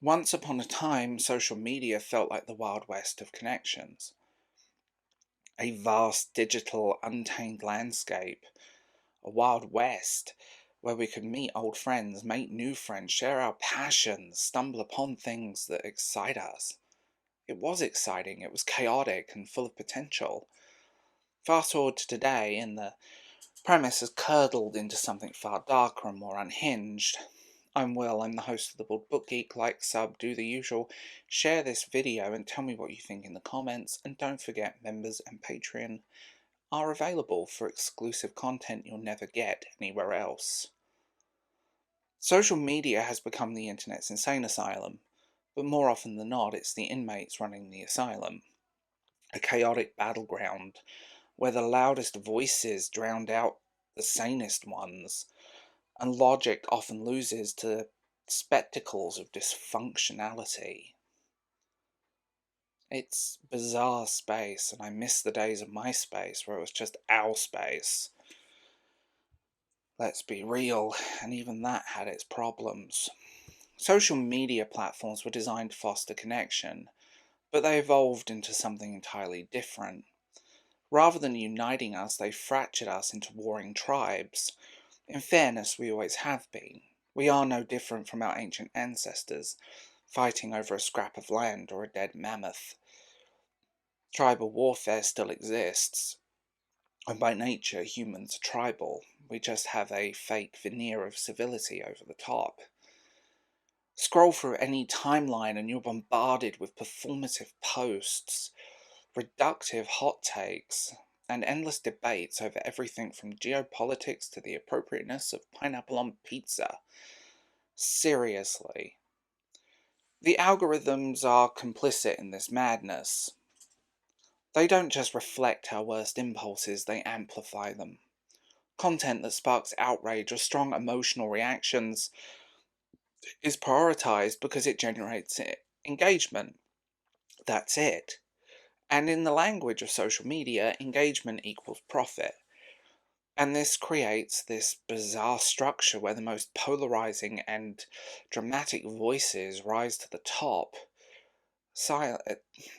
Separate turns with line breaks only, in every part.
Once upon a time, social media felt like the Wild West of connections. A vast, digital, untamed landscape. A Wild West where we could meet old friends, make new friends, share our passions, stumble upon things that excite us. It was exciting, it was chaotic and full of potential. Fast forward to today, and the premise has curdled into something far darker and more unhinged. I'm Will, I'm the host of the Book Geek. Like, sub, do the usual. Share this video and tell me what you think in the comments. And don't forget, members and Patreon are available for exclusive content you'll never get anywhere else. Social media has become the internet's insane asylum, but more often than not, it's the inmates running the asylum. A chaotic battleground where the loudest voices drown out the sanest ones, and logic often loses to spectacles of dysfunctionality. It's bizarre space, and I miss the days of MySpace where it was just our space. Let's be real, and even that had its problems. Social media platforms were designed to foster connection, but they evolved into something entirely different. Rather than uniting us, they fractured us into warring tribes. In fairness, we always have been. We are no different from our ancient ancestors, fighting over a scrap of land or a dead mammoth. Tribal warfare still exists, and by nature humans are tribal. We just have a fake veneer of civility over the top. Scroll through any timeline and you're bombarded with performative posts, reductive hot takes, and endless debates over everything from geopolitics to the appropriateness of pineapple on pizza. Seriously. The algorithms are complicit in this madness. They don't just reflect our worst impulses, they amplify them. Content that sparks outrage or strong emotional reactions is prioritized because it generates engagement. That's it. And in the language of social media, engagement equals profit. And this creates this bizarre structure where the most polarizing and dramatic voices rise to the top,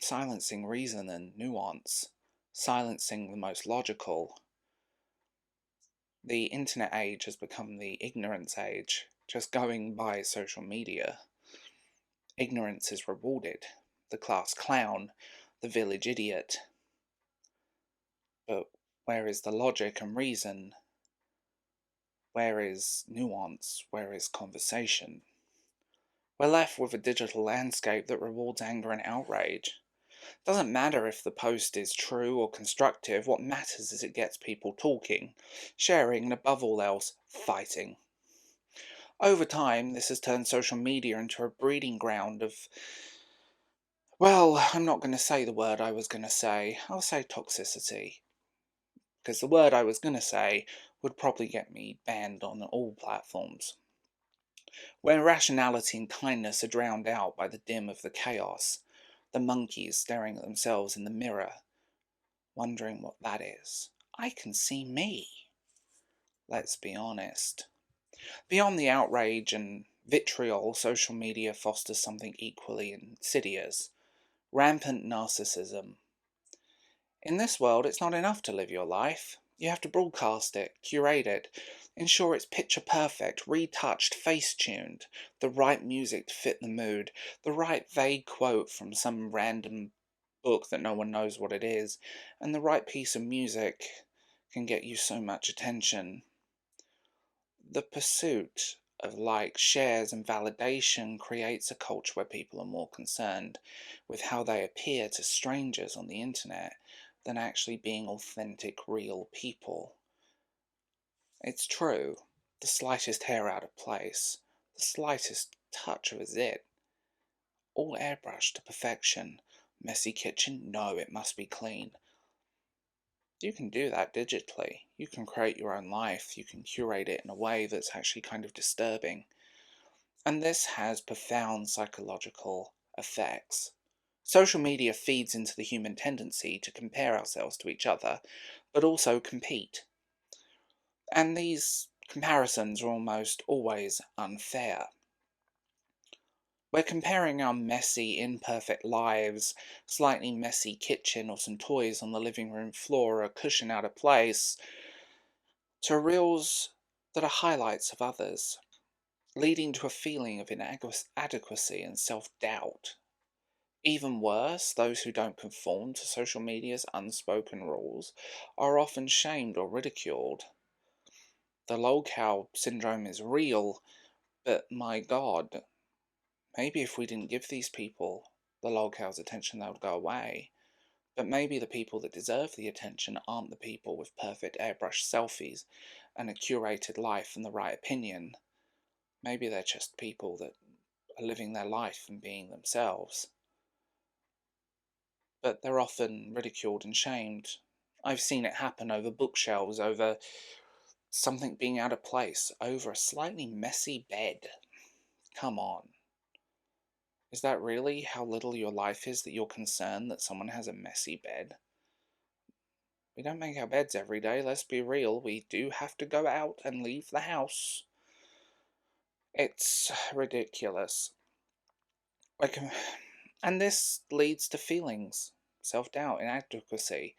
silencing reason and nuance, silencing the most logical. The internet age has become the ignorance age, just going by social media. Ignorance is rewarded. The class clown, the village idiot. But where is the logic and reason? Where is nuance? Where is conversation? We're left with a digital landscape that rewards anger and outrage. Doesn't matter if the post is true or constructive, what matters is it gets people talking, sharing, and above all else, fighting. Over time, this has turned social media into a breeding ground of, well, I'm not going to say the word I was going to say. I'll say toxicity. Because the word I was going to say would probably get me banned on all platforms. Where rationality and kindness are drowned out by the dim of the chaos, the monkeys staring at themselves in the mirror, wondering what that is. I can see me. Let's be honest. Beyond the outrage and vitriol, social media fosters something equally insidious: rampant narcissism. In this world, it's not enough to live your life. You have to broadcast it, curate it, ensure it's picture perfect, retouched, face-tuned, the right music to fit the mood, the right vague quote from some random book that no one knows what it is, and the right piece of music can get you so much attention. The pursuit of likes, shares, and validation creates a culture where people are more concerned with how they appear to strangers on the internet than actually being authentic, real people. It's true, the slightest hair out of place, the slightest touch of a zit, all airbrushed to perfection. Messy kitchen? No, it must be clean. You can do that digitally. You can create your own life. You can curate it in a way that's actually kind of disturbing. And this has profound psychological effects. Social media feeds into the human tendency to compare ourselves to each other, but also compete. And these comparisons are almost always unfair. We're comparing our messy, imperfect lives, slightly messy kitchen or some toys on the living room floor or a cushion out of place, to reels that are highlights of others, leading to a feeling of inadequacy and self-doubt. Even worse, those who don't conform to social media's unspoken rules are often shamed or ridiculed. The lol-cow syndrome is real, but my god, maybe if we didn't give these people the lol-cow's attention, they would go away. But maybe the people that deserve the attention aren't the people with perfect airbrushed selfies and a curated life and the right opinion. Maybe they're just people that are living their life and being themselves. But they're often ridiculed and shamed. I've seen it happen over bookshelves, over something being out of place, over a slightly messy bed. Come on. Is that really how little your life is, that you're concerned that someone has a messy bed? We don't make our beds every day, let's be real. We do have to go out and leave the house. It's ridiculous. And this leads to feelings, self-doubt, inadequacy,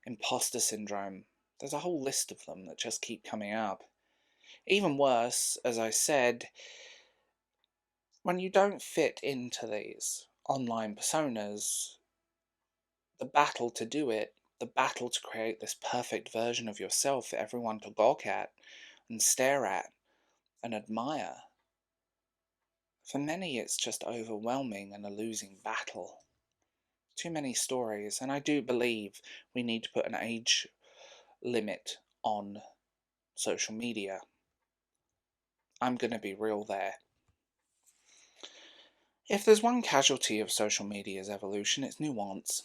imposter syndrome. There's a whole list of them that just keep coming up. Even worse, as I said, when you don't fit into these online personas, the battle to do it, the battle to create this perfect version of yourself for everyone to gawk at and stare at and admire, for many it's just overwhelming and a losing battle. Too many stories, and I do believe we need to put an age limit on social media. I'm going to be real there. If there's one casualty of social media's evolution, it's nuance.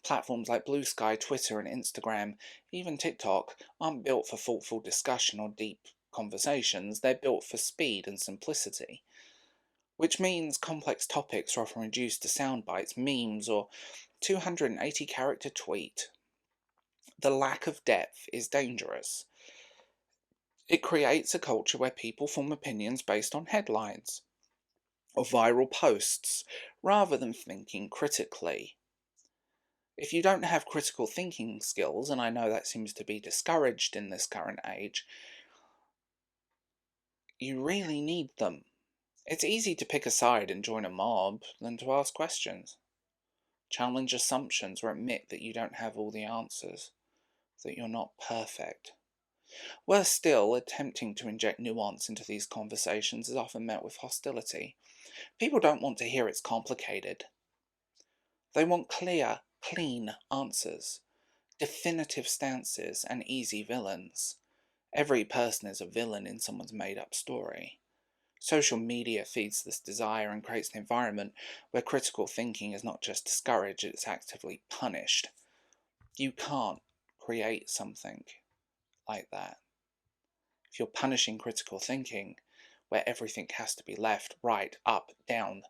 Platforms like Blue Sky, Twitter and Instagram, even TikTok, aren't built for thoughtful discussion or deep conversations, they're built for speed and simplicity. Which means complex topics are often reduced to sound bites, memes, or 280 character tweet. The lack of depth is dangerous. It creates a culture where people form opinions based on headlines or viral posts, rather than thinking critically. If you don't have critical thinking skills, and I know that seems to be discouraged in this current age, you really need them. It's easy to pick a side and join a mob than to ask questions, challenge assumptions, or admit that you don't have all the answers, that you're not perfect. Worse still, attempting to inject nuance into these conversations is often met with hostility. People don't want to hear it's complicated. They want clear, clean answers, definitive stances, and easy villains. Every person is a villain in someone's made-up story. Social media feeds this desire and creates an environment where critical thinking is not just discouraged, it's actively punished. You can't create something like that. If you're punishing critical thinking, where everything has to be left, right, up, down,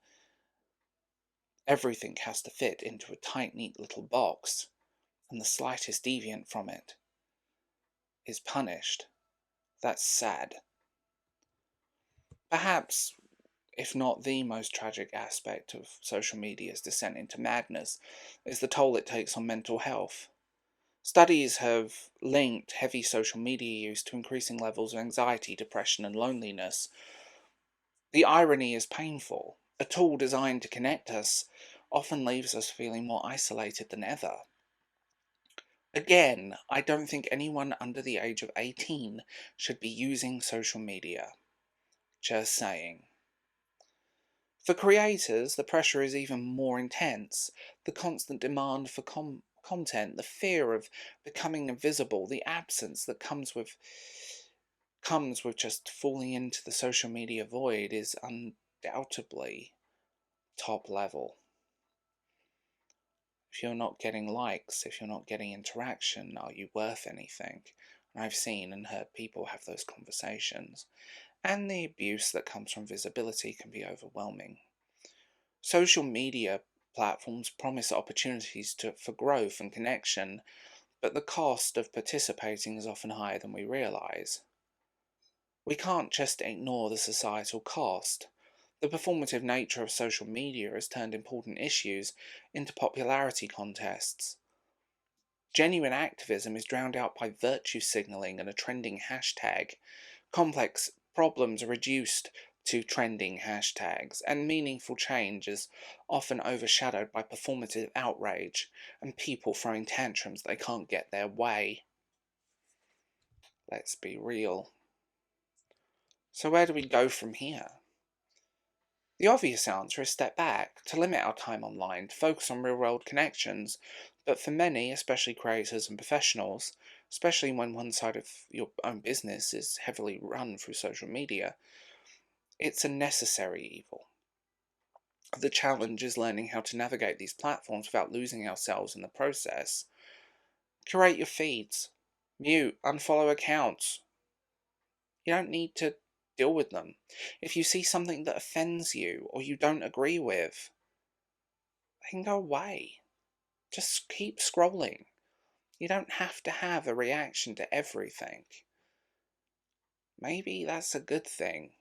everything has to fit into a tight, neat little box, and the slightest deviant from it is punished, that's sad. Perhaps, if not the most tragic aspect of social media's descent into madness, is the toll it takes on mental health. Studies have linked heavy social media use to increasing levels of anxiety, depression, and loneliness. The irony is painful. A tool designed to connect us often leaves us feeling more isolated than ever. Again, I don't think anyone under the age of 18 should be using social media. Just saying. For creators, the pressure is even more intense. The constant demand for content, the fear of becoming invisible, the absence that comes with just falling into the social media void is undoubtedly top level. If you're not getting likes, if you're not getting interaction, are you worth anything? And I've seen and heard people have those conversations. And the abuse that comes from visibility can be overwhelming. Social media platforms promise opportunities for growth and connection, but the cost of participating is often higher than we realise. We can't just ignore the societal cost. The performative nature of social media has turned important issues into popularity contests. Genuine activism is drowned out by virtue signaling and a trending hashtag. Complex problems are reduced to trending hashtags, and meaningful change is often overshadowed by performative outrage and people throwing tantrums they can't get their way. Let's be real. So, where do we go from here? The obvious answer is step back, to limit our time online, to focus on real world connections. But for many, especially creators and professionals, especially when one side of your own business is heavily run through social media, it's a necessary evil. The challenge is learning how to navigate these platforms without losing ourselves in the process. Curate your feeds, mute, unfollow accounts. You don't need to deal with them. If you see something that offends you or you don't agree with, then go away. Just keep scrolling. You don't have to have a reaction to everything. Maybe that's a good thing.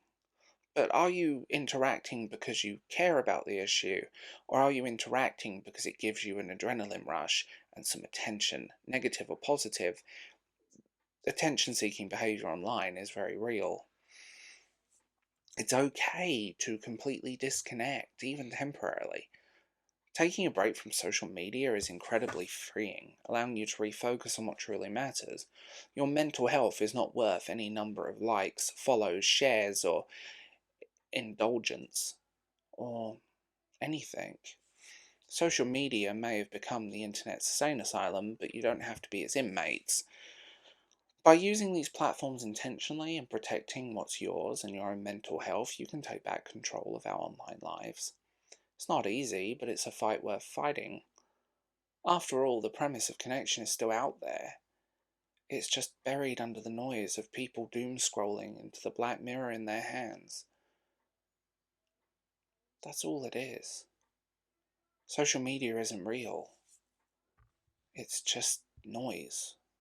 But are you interacting because you care about the issue, or are you interacting because it gives you an adrenaline rush and some attention, negative or positive? Attention seeking behaviour online is very real. It's okay to completely disconnect, even temporarily. Taking a break from social media is incredibly freeing, allowing you to refocus on what truly matters. Your mental health is not worth any number of likes, follows, shares, or indulgence, or anything. Social media may have become the internet's insane asylum, but you don't have to be its inmates. By using these platforms intentionally and protecting what's yours and your own mental health, you can take back control of our online lives. It's not easy, but it's a fight worth fighting. After all, the premise of connection is still out there. It's just buried under the noise of people doom scrolling into the black mirror in their hands. That's all it is. Social media isn't real. It's just noise.